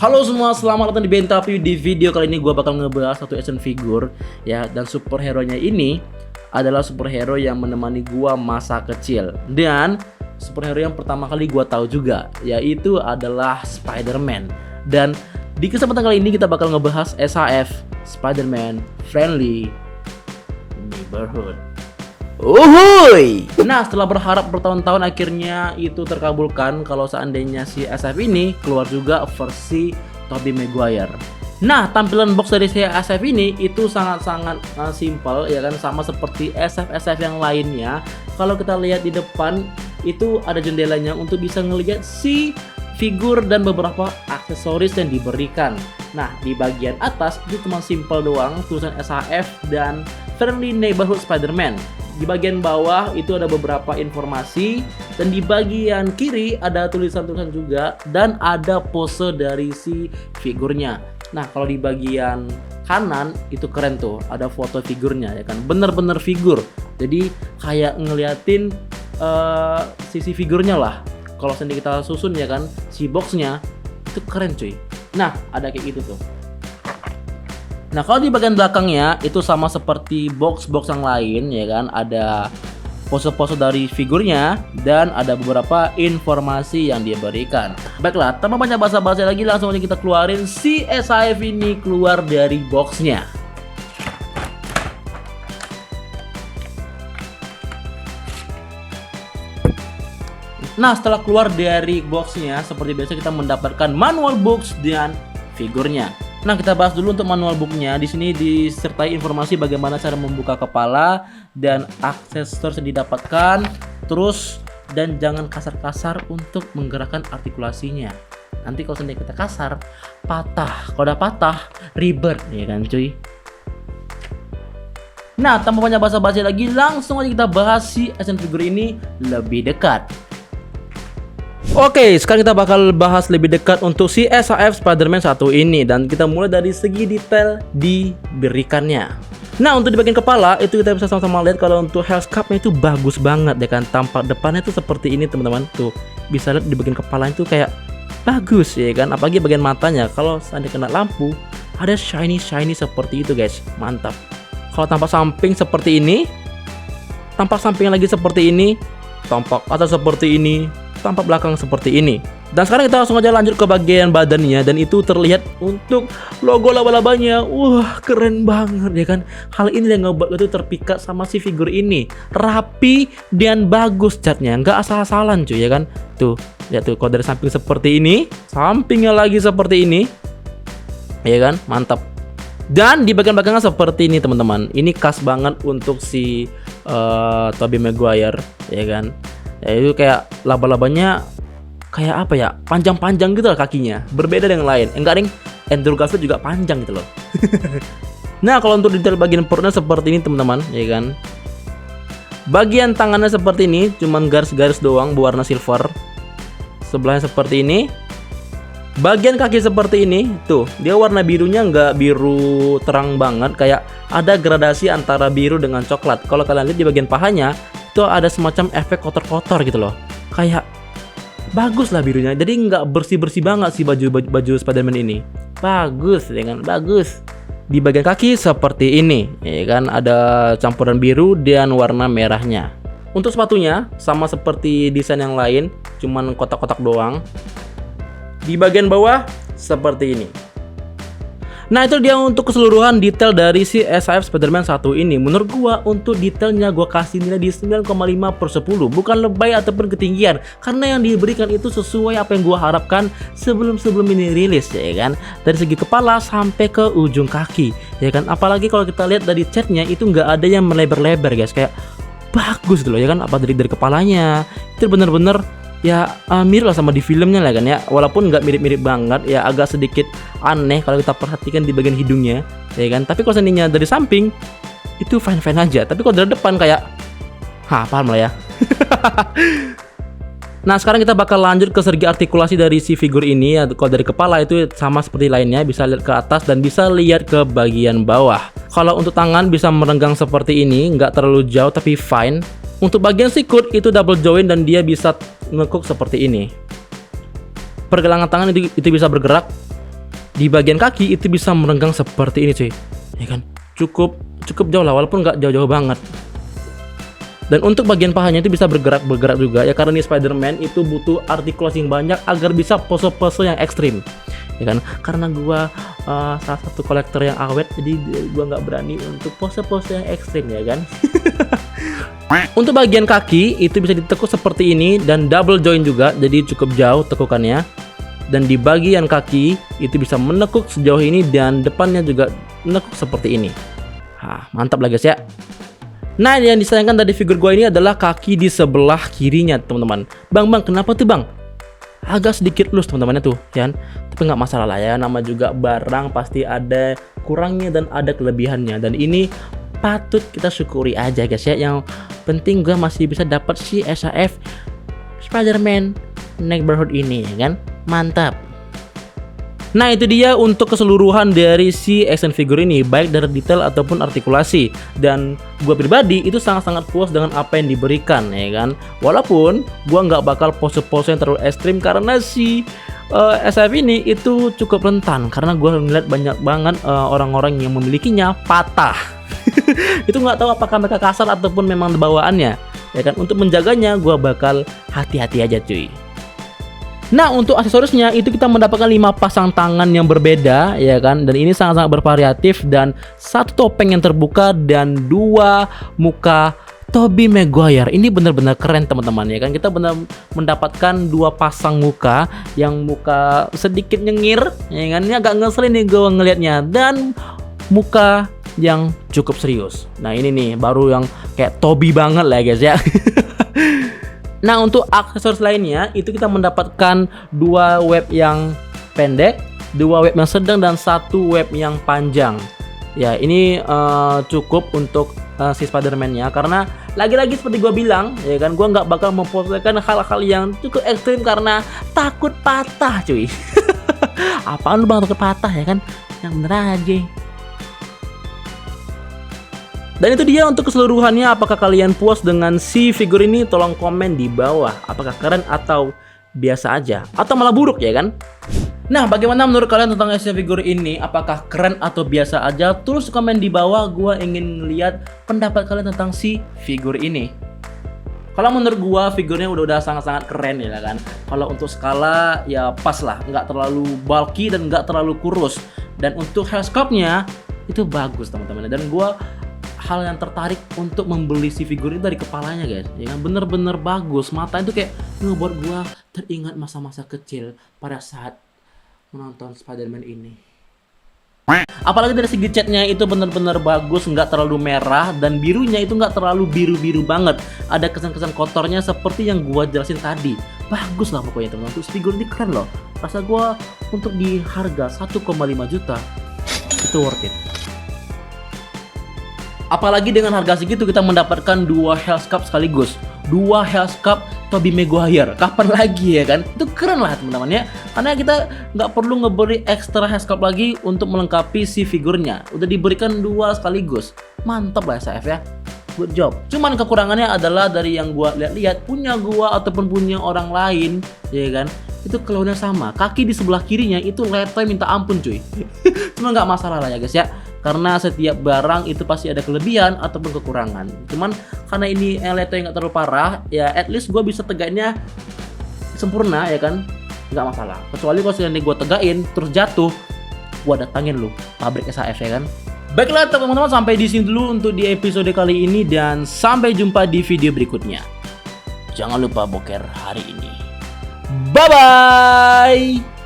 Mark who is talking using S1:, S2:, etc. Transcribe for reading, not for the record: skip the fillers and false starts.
S1: Halo semua, selamat datang di Bentapi. Di video kali ini gue bakal ngebahas satu action figure ya, dan superhero-nya ini adalah superhero yang menemani gue masa kecil, dan superhero yang pertama kali gue tahu juga, yaitu adalah Spider-Man. Dan di kesempatan kali ini kita bakal ngebahas SHF, Spider-Man Friendly Neighborhood. Uhuy! Nah, setelah berharap bertahun-tahun, akhirnya itu terkabulkan kalau seandainya si SF ini keluar juga versi Tobey Maguire. Nah, tampilan box dari si SF ini itu sangat-sangat simple ya kan, sama seperti SF-SF yang lainnya. Kalau kita lihat di depan itu ada jendelanya untuk bisa ngelihat si figur dan beberapa aksesoris yang diberikan. Nah, di bagian atas itu cuma simple doang, tulisan SHF dan Friendly Neighborhood Spider-Man. Di bagian bawah itu ada beberapa informasi, dan di bagian kiri ada tulisan-tulisan juga, dan ada pose dari si figurnya. Nah, kalau di bagian kanan itu keren tuh, ada foto figurnya ya kan, bener-bener figur. Jadi kayak ngeliatin sisi figurnya lah. Kalau sendiri kita susun ya kan, si boxnya itu keren cuy. Nah, ada kayak gitu tuh. Nah, kalau di bagian belakangnya itu sama seperti box-box yang lain ya kan, ada pose-pose dari figurnya dan ada beberapa informasi yang dia berikan. Baiklah, tanpa banyak basa-basi lagi, langsung aja kita keluarin si SHF ini keluar dari boxnya. Nah, setelah keluar dari boxnya, seperti biasa kita mendapatkan manual books dan figurnya. Nah, kita bahas dulu untuk manual booknya. Di sini disertai informasi bagaimana cara membuka kepala dan aksesoris yang didapatkan. Terus, dan jangan kasar-kasar untuk menggerakkan artikulasinya. Nanti kalau sendiri kita kasar, patah. Kalau udah patah, ribet ya kan cuy. Nah, tanpa banyak basa-basi lagi, langsung aja kita bahas si action figure ini lebih dekat. Oke, sekarang kita bakal bahas lebih dekat untuk si SHF Spider-Man 1 ini, dan kita mulai dari segi detail diberikannya. Nah, untuk di bagian kepala itu kita bisa sama-sama lihat kalau untuk health cap-nya itu bagus banget ya kan. Tampak depannya itu seperti ini teman-teman. Tuh, bisa lihat di bagian kepala itu kayak bagus ya kan. Apalagi bagian matanya, kalau seandainya kena lampu ada shiny seperti itu guys. Mantap. Kalau tampak samping seperti ini, tampak samping lagi seperti ini, tampak atas seperti ini, tampak belakang seperti ini. Dan sekarang kita langsung aja lanjut ke bagian badannya, dan itu terlihat untuk logo laba-labanya. Wah, keren banget ya kan. Hal ini yang ngebuat itu terpikat sama si figur ini. Rapi dan bagus catnya, nggak asal-asalan cuy ya kan. Tuh, lihat tuh, kalau dari samping seperti ini, sampingnya lagi seperti ini. Ya kan, mantap. Dan di bagian belakangnya seperti ini teman-teman. Ini khas banget untuk si Tobey Maguire ya kan. Ya, itu kayak laba-labanya kayak apa ya, panjang-panjang gitu lah kakinya, berbeda dengan lain. Enggak ding, Andrew Garfield juga panjang gitu loh. Nah, kalau untuk detail bagian perutnya seperti ini teman-teman ya kan. Bagian tangannya seperti ini, cuman garis-garis doang berwarna silver. Sebelahnya seperti ini. Bagian kaki seperti ini, tuh dia warna birunya nggak biru terang banget, kayak ada gradasi antara biru dengan coklat. Kalau kalian lihat di bagian pahanya itu ada semacam efek kotor-kotor gitu loh, kayak bagus lah birunya. Jadi nggak bersih-bersih banget sih baju Spider-Man ini. Bagus ya kan, bagus. Di bagian kaki seperti ini ya kan, ada campuran biru dan warna merahnya. Untuk sepatunya sama seperti desain yang lain, cuman kotak-kotak doang. Di bagian bawah seperti ini. Nah, itu dia untuk keseluruhan detail dari si SHF Spider-Man 1 ini. Menurut gua untuk detailnya gua kasih nilai di 9,5/10. Bukan lebay ataupun ketinggian, karena yang diberikan itu sesuai apa yang gua harapkan sebelum ini rilis ya kan. Dari segi kepala sampai ke ujung kaki ya kan. Apalagi kalau kita lihat dari catnya itu nggak ada yang melebar-lebar guys, kayak bagus gitu loh ya kan. Apa dari kepalanya itu bener-bener ya mirip lah sama di filmnya lah kan ya. Walaupun nggak mirip-mirip banget ya, agak sedikit aneh kalau kita perhatikan di bagian hidungnya ya kan. Tapi kalau seandainya dari samping itu fine-fine aja. Tapi kalau dari depan kayak paham lah ya. Nah, sekarang kita bakal lanjut ke segi artikulasi dari si figur ini ya. Kalau dari kepala itu sama seperti lainnya, bisa lihat ke atas dan bisa lihat ke bagian bawah. Kalau untuk tangan bisa merenggang seperti ini, nggak terlalu jauh tapi fine. Untuk bagian sikut itu double joint dan dia bisa ngekuk seperti ini. pergelangan tangan itu bisa bergerak. Di bagian kaki itu bisa merenggang seperti ini cuy, ya kan? Cukup jauh lah, walaupun nggak jauh-jauh banget. Dan untuk bagian pahanya itu bisa bergerak juga ya, karena ini Spider-Man itu butuh artikulasi yang banyak agar bisa pose-pose yang ekstrim, ya kan? Karena gua salah satu kolektor yang awet, jadi gua nggak berani untuk pose-pose yang ekstrim, ya kan? Untuk bagian kaki itu bisa ditekuk seperti ini dan double joint juga, jadi cukup jauh tekukannya. Dan di bagian kaki itu bisa menekuk sejauh ini dan depannya juga menekuk seperti ini. Mantap lah guys ya. Nah, yang disayangkan dari figur gue ini adalah kaki di sebelah kirinya teman-teman. Bang, kenapa tuh bang? Agak sedikit loose teman-temannya tuh, kan? Tapi nggak masalah lah ya, nama juga barang pasti ada kurangnya dan ada kelebihannya. Dan ini patut kita syukuri aja guys ya. Yang penting gue masih bisa dapat si SAF Spider-Man Neighborhood ini, ya kan? Mantap. Nah, itu dia untuk keseluruhan dari si action figure ini, baik dari detail ataupun artikulasi. Dan gue pribadi itu sangat-sangat puas dengan apa yang diberikan, ya kan. Walaupun gue nggak bakal pose-pose yang terlalu ekstrim karena si SF ini itu cukup rentan. Karena gue ngeliat banyak banget orang-orang yang memilikinya patah. Itu nggak tahu apakah mereka kasar ataupun memang bawaannya, ya kan. Untuk menjaganya gue bakal hati-hati aja cuy. Nah, untuk aksesorisnya itu kita mendapatkan 5 pasang tangan yang berbeda, ya kan. Dan ini sangat-sangat bervariatif, dan 1 topeng yang terbuka dan 2 muka Tobey Maguire. Ini benar-benar keren teman-teman, ya kan. Kita benar mendapatkan 2 pasang muka, yang muka sedikit nyengir, ya kan. Ini agak ngeselin nih gue ngelihatnya, dan muka yang cukup serius. Nah, ini nih baru yang kayak Tobey banget lah guys ya. Nah, untuk aksesoris lainnya itu kita mendapatkan 2 web yang pendek, 2 web yang sedang, dan 1 web yang panjang. Ya, ini cukup untuk si Spider-Man-nya, karena lagi-lagi seperti gue bilang, ya kan, gue nggak bakal memposekan hal-hal yang cukup ekstrim karena takut patah cuy. Apaan lu bang takut patah, ya kan? Yang bener aja. Dan itu dia untuk keseluruhannya. Apakah kalian puas dengan si figur ini? Tolong komen di bawah. Apakah keren atau biasa aja? Atau malah buruk, ya kan? Nah, bagaimana menurut kalian tentang action figur ini? Apakah keren atau biasa aja? Tulis komen di bawah. Gua ingin lihat pendapat kalian tentang si figur ini. Kalau menurut gua figurnya udah sangat-sangat keren, ya kan? Kalau untuk skala ya pas lah, nggak terlalu bulky dan nggak terlalu kurus. Dan untuk hair sculpt-nya itu bagus teman-teman. Dan gua hal yang tertarik untuk membeli si figur itu dari kepalanya guys, ya kan, bener-bener bagus. Mata itu kayak ngebuat gua teringat masa-masa kecil pada saat menonton Spider-Man ini. Apalagi dari segi catnya itu bener-bener bagus, nggak terlalu merah, dan birunya itu nggak terlalu biru-biru banget. Ada kesan-kesan kotornya seperti yang gua jelasin tadi. Bagus lah pokoknya teman-teman. Untuk figur ini keren loh. Rasa gua untuk di harga 1,5 juta itu worth it. Apalagi dengan harga segitu kita mendapatkan 2 Hellscape sekaligus, 2 Hellscape Tobey Maguire. Kapan lagi, ya kan? Itu keren lah teman-teman ya. Karena kita nggak perlu ngebeli ekstra Hellscape lagi untuk melengkapi si figurnya. Udah diberikan 2 sekaligus. Mantap lah SF ya. Good job. Cuman kekurangannya adalah dari yang gua lihat-lihat, punya gua ataupun punya orang lain, ya kan, itu keluarnya sama. Kaki di sebelah kirinya itu letoy minta ampun cuy. Cuma nggak masalah lah ya guys ya. Karena setiap barang itu pasti ada kelebihan ataupun kekurangan. Cuman karena ini letoy nggak terlalu parah, ya at least gue bisa tegaknya sempurna, ya kan, nggak masalah. Kecuali kalau seandainya gue tegain terus jatuh, gue datangin lu pabrik SAF, ya kan. Baiklah teman-teman, sampai di sini dulu untuk di episode kali ini, dan sampai jumpa di video berikutnya. Jangan lupa boker hari ini. Bye bye.